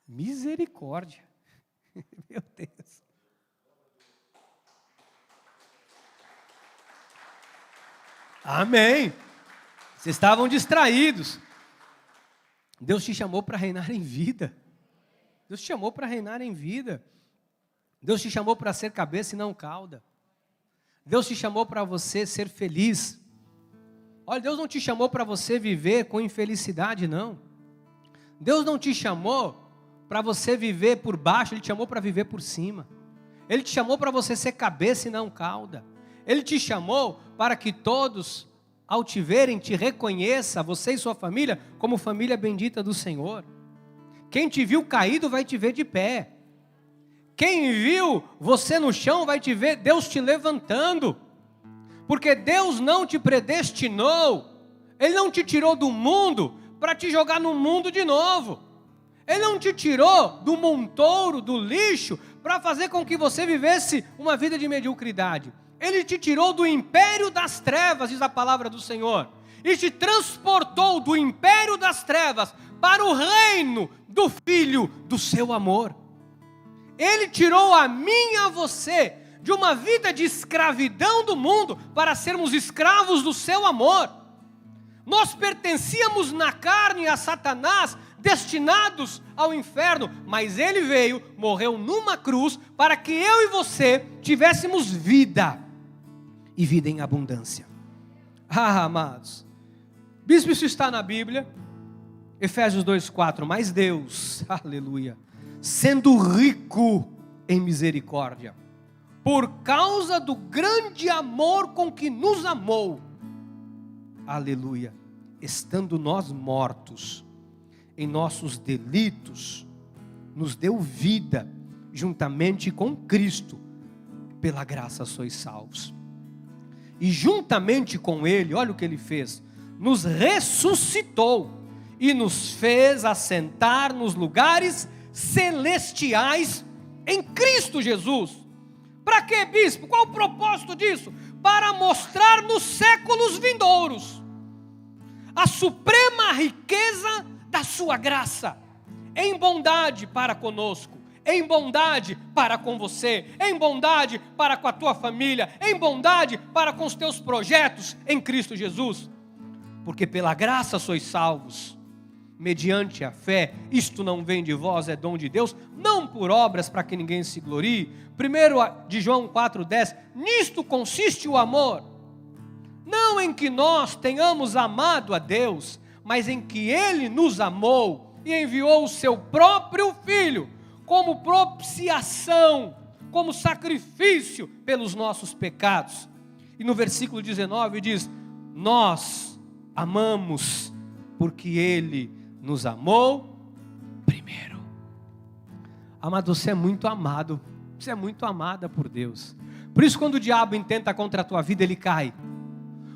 Misericórdia. Meu Deus. Amém. Vocês estavam distraídos. Deus te chamou para reinar em vida. Deus te chamou para reinar em vida. Deus te chamou para ser cabeça e não cauda. Deus te chamou para você ser feliz. Olha, Deus não te chamou para você viver com infelicidade, não. Deus não te chamou para você viver por baixo, Ele te chamou para viver por cima. Ele te chamou para você ser cabeça e não cauda. Ele te chamou para que todos, ao te verem, te reconheça, você e sua família, como família bendita do Senhor. Quem te viu caído vai te ver de pé. Quem viu você no chão vai te ver Deus te levantando. Porque Deus não te predestinou, Ele não te tirou do mundo para te jogar no mundo de novo. Ele não te tirou do montouro, do lixo, para fazer com que você vivesse uma vida de mediocridade. Ele te tirou do império das trevas, diz a palavra do Senhor, e te transportou do império das trevas para o reino do Filho do seu amor. Ele tirou a mim e a você de uma vida de escravidão do mundo para sermos escravos do seu amor. Nós pertencíamos na carne a Satanás, destinados ao inferno, mas Ele veio, morreu numa cruz, para que eu e você tivéssemos vida, e vida em abundância. Amados, bispo, isso está na Bíblia, Efésios 2,4, mas Deus, aleluia, sendo rico em misericórdia, por causa do grande amor com que nos amou, aleluia, estando nós mortos em nossos delitos, nos deu vida, juntamente com Cristo, pela graça sois salvos. E juntamente com Ele, olha o que Ele fez, nos ressuscitou, e nos fez assentar nos lugares celestiais, em Cristo Jesus. Para quê, bispo? Qual o propósito disso? Para mostrar nos séculos vindouros a suprema riqueza da sua graça, em bondade para conosco, em bondade para com você, em bondade para com a tua família, em bondade para com os teus projetos em Cristo Jesus. Porque pela graça sois salvos, mediante a fé. Isto não vem de vós, é dom de Deus, não por obras para que ninguém se glorie. 1 de João 4,10, nisto consiste o amor, não em que nós tenhamos amado a Deus, mas em que Ele nos amou e enviou o seu próprio Filho, como propiciação, como sacrifício pelos nossos pecados. E no versículo 19 diz, nós amamos, porque Ele nos amou primeiro. Amado, você é muito amado, você é muito amada por Deus. Por isso quando o diabo intenta contra a tua vida, ele cai.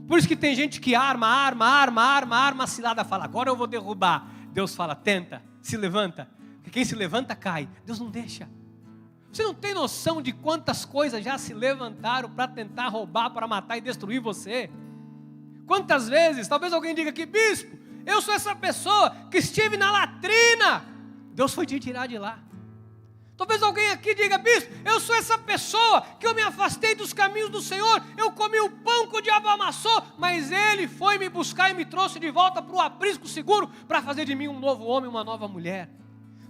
Por isso que tem gente que arma a cilada, fala, agora eu vou derrubar. Deus fala, tenta, se levanta. Porque quem se levanta cai, Deus não deixa. Você não tem noção de quantas coisas já se levantaram para tentar roubar, para matar e destruir você. Quantas vezes, talvez alguém diga aqui, bispo, eu sou essa pessoa que estive na latrina, Deus foi te tirar de lá. Talvez alguém aqui diga, bispo, eu sou essa pessoa que eu me afastei dos caminhos do Senhor, eu comi o pão que o diabo amassou, mas Ele foi me buscar e me trouxe de volta para o aprisco seguro, para fazer de mim um novo homem, uma nova mulher.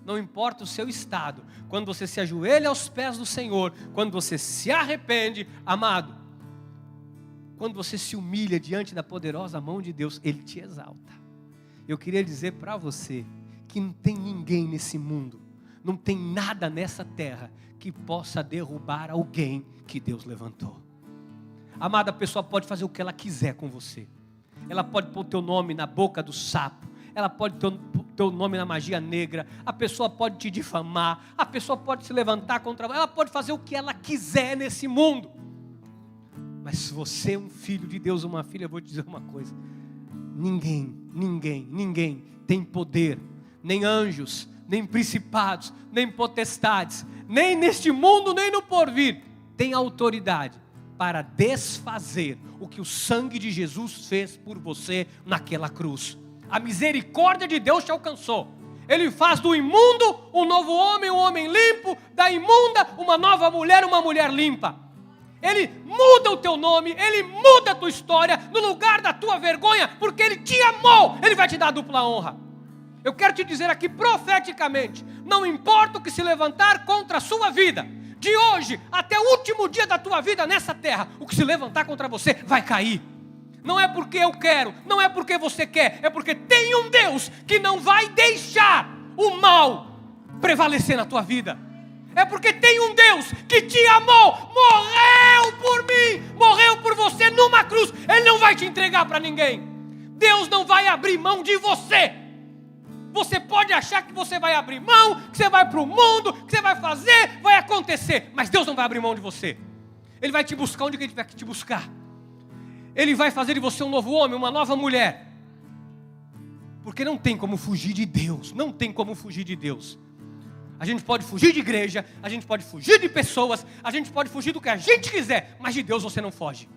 não importa o seu estado, quando você se ajoelha aos pés do Senhor, quando você se arrepende, amado, quando você se humilha diante da poderosa mão de Deus, Ele te exalta. Eu queria dizer para você que não tem ninguém nesse mundo, não tem nada nessa terra que possa derrubar alguém que Deus levantou. Amada, a pessoa pode fazer o que ela quiser com você. Ela pode pôr o teu nome na boca do sapo. Ela pode ter o teu nome na magia negra. A pessoa pode te difamar. A pessoa pode se levantar contra você. Ela pode fazer o que ela quiser nesse mundo. Mas se você é um filho de Deus, uma filha, eu vou te dizer uma coisa. Ninguém tem poder, nem anjos, nem principados, nem potestades, nem neste mundo, nem no porvir, tem autoridade para desfazer o que o sangue de Jesus fez por você naquela cruz. A misericórdia de Deus te alcançou. Ele faz do imundo um novo homem, um homem limpo, da imunda uma nova mulher, uma mulher limpa. Ele muda o teu nome, Ele muda a tua história, no lugar da tua vergonha, porque Ele te amou, Ele vai te dar dupla honra. Eu quero te dizer aqui profeticamente, não importa o que se levantar contra a sua vida, de hoje até o último dia da tua vida nessa terra, o que se levantar contra você vai cair. Não é porque eu quero, não é porque você quer, é porque tem um Deus que não vai deixar o mal prevalecer na tua vida. É porque tem um Deus que te amou, morreu por mim, morreu por você numa cruz. Ele não vai te entregar para ninguém. Deus não vai abrir mão de você. Você pode achar que você vai abrir mão, que você vai para o mundo, que você vai fazer, vai acontecer. Mas Deus não vai abrir mão de você. Ele vai te buscar onde Ele tiver que te buscar. Ele vai fazer de você um novo homem, uma nova mulher. Porque não tem como fugir de Deus. Não tem como fugir de Deus. A gente pode fugir de igreja, a gente pode fugir de pessoas, a gente pode fugir do que a gente quiser, mas de Deus você não foge.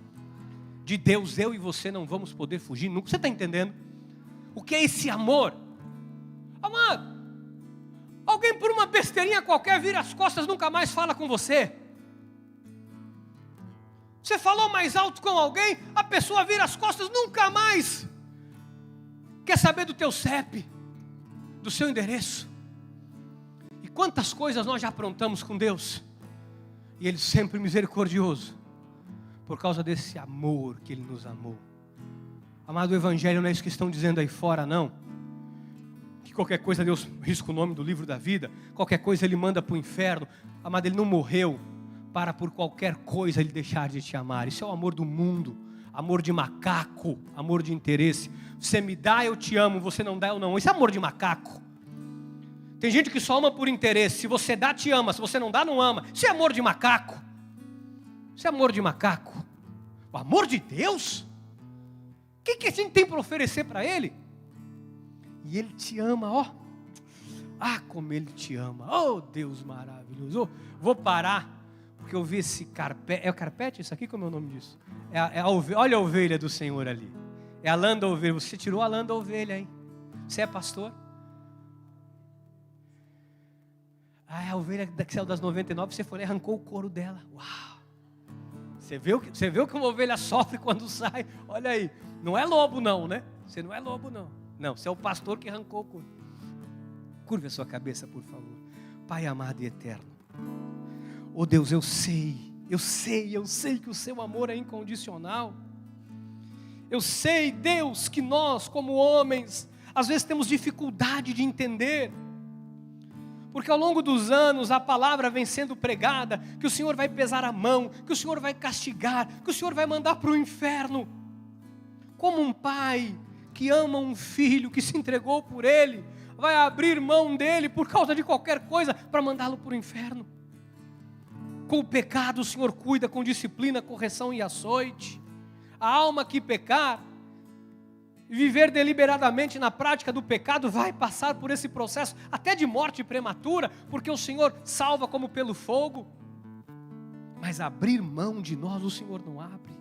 De Deus eu e você não vamos poder fugir nunca. Você está entendendo? O que é esse amor? Amado, alguém por uma besteirinha qualquer vira as costas, nunca mais fala com você. Você falou mais alto com alguém, a pessoa vira as costas, nunca mais quer saber do teu CEP, do seu endereço. E quantas coisas nós já aprontamos com Deus, e Ele sempre misericordioso, por causa desse amor que Ele nos amou. Amado, o Evangelho não é isso que estão dizendo aí fora, não. Que qualquer coisa Deus risca o nome do livro da vida, qualquer coisa Ele manda para o inferno. Amado, Ele não morreu para por qualquer coisa Ele deixar de te amar. Isso é o amor do mundo, amor de macaco, amor de interesse. Você me dá, eu te amo, você não dá, eu não. Isso é amor de macaco. Tem gente que só ama por interesse. Se você dá, te ama. Se você não dá, não ama. Isso é amor de macaco. Isso é amor de macaco. O amor de Deus? O que a gente tem para oferecer para Ele? E Ele te ama, ó. Ah, como Ele te ama. Oh, Deus maravilhoso. Vou parar, porque eu vi esse carpete. É o carpete isso aqui? Como é o nome disso? Olha a ovelha do Senhor ali. É a lã da ovelha. Você tirou a lã da ovelha, hein? Você é pastor? Ah, é a ovelha que saiu das 99, você foi lá e arrancou o couro dela. Uau! Você viu que uma ovelha sofre quando sai? Olha aí, não é lobo não, né? Você não é lobo não. Não, você é o pastor que arrancou o couro. Curve a sua cabeça, por favor. Pai amado e eterno. Oh Deus, eu sei que o seu amor é incondicional. Eu sei, Deus, que nós como homens, às vezes temos dificuldade de entender. Porque ao longo dos anos a palavra vem sendo pregada, que o Senhor vai pesar a mão, que o Senhor vai castigar, que o Senhor vai mandar para o inferno. Como um pai que ama um filho, que se entregou por ele, vai abrir mão dele por causa de qualquer coisa para mandá-lo para o inferno. Com o pecado o Senhor cuida com disciplina, correção e açoite. A alma que pecar, viver deliberadamente na prática do pecado, vai passar por esse processo até de morte prematura, porque o Senhor salva como pelo fogo. Mas abrir mão de nós o Senhor não abre.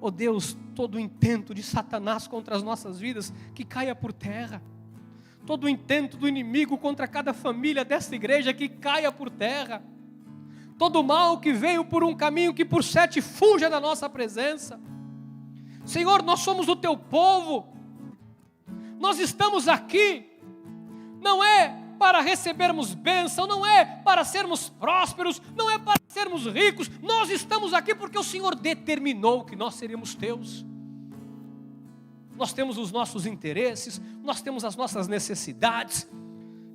Oh Deus, todo o intento de Satanás contra as nossas vidas, que caia por terra. Todo o intento do inimigo contra cada família desta igreja, que caia por terra. Todo o mal que veio por um caminho, que por 7 fuja da nossa presença. Senhor, nós somos o teu povo. Nós estamos aqui, não é para recebermos bênção, não é para sermos prósperos, não é para sermos ricos. Nós estamos aqui porque o Senhor determinou que nós seríamos teus. Nós temos os nossos interesses, nós temos as nossas necessidades,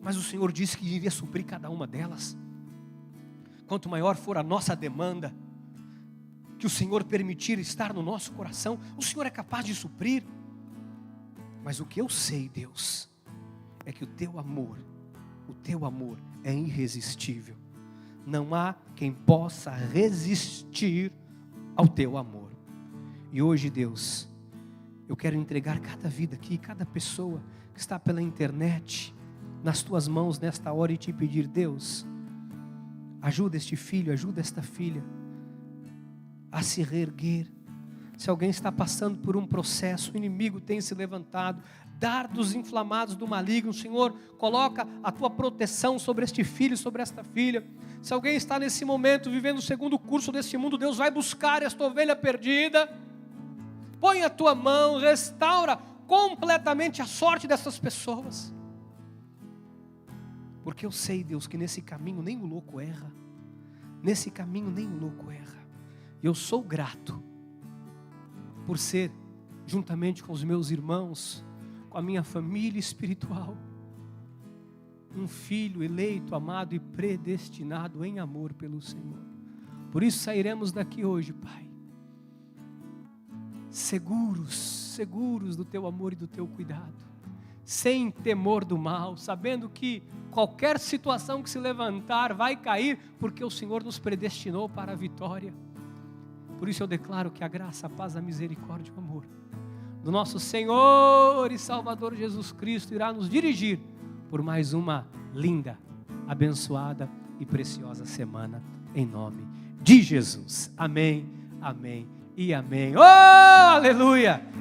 mas o Senhor disse que iria suprir cada uma delas. Quanto maior for a nossa demanda, que o Senhor permitir estar no nosso coração, o Senhor é capaz de suprir. Mas o que eu sei, Deus, é que o teu amor é irresistível. Não há quem possa resistir ao teu amor. E hoje, Deus, eu quero entregar cada vida aqui, cada pessoa que está pela internet, nas tuas mãos nesta hora e te pedir, Deus, ajuda este filho, ajuda esta filha a se reerguer. Se alguém está passando por um processo, o inimigo tem se levantado, dardos inflamados do maligno, Senhor, coloca a tua proteção sobre este filho, sobre esta filha. Se alguém está nesse momento vivendo o segundo curso deste mundo, Deus vai buscar esta ovelha perdida. Põe a tua mão, restaura completamente a sorte dessas pessoas. Porque eu sei, Deus, que nesse caminho nem o louco erra. Nesse caminho nem o louco erra. Eu sou grato por ser, juntamente com os meus irmãos, com a minha família espiritual, um filho eleito, amado e predestinado em amor pelo Senhor. Por isso sairemos daqui hoje, Pai, seguros do teu amor e do teu cuidado, sem temor do mal, sabendo que qualquer situação que se levantar vai cair, porque o Senhor nos predestinou para a vitória. Por isso eu declaro que a graça, a paz, a misericórdia e o amor do nosso Senhor e Salvador Jesus Cristo irá nos dirigir por mais uma linda, abençoada e preciosa semana, em nome de Jesus. Amém, amém e amém. Oh, aleluia!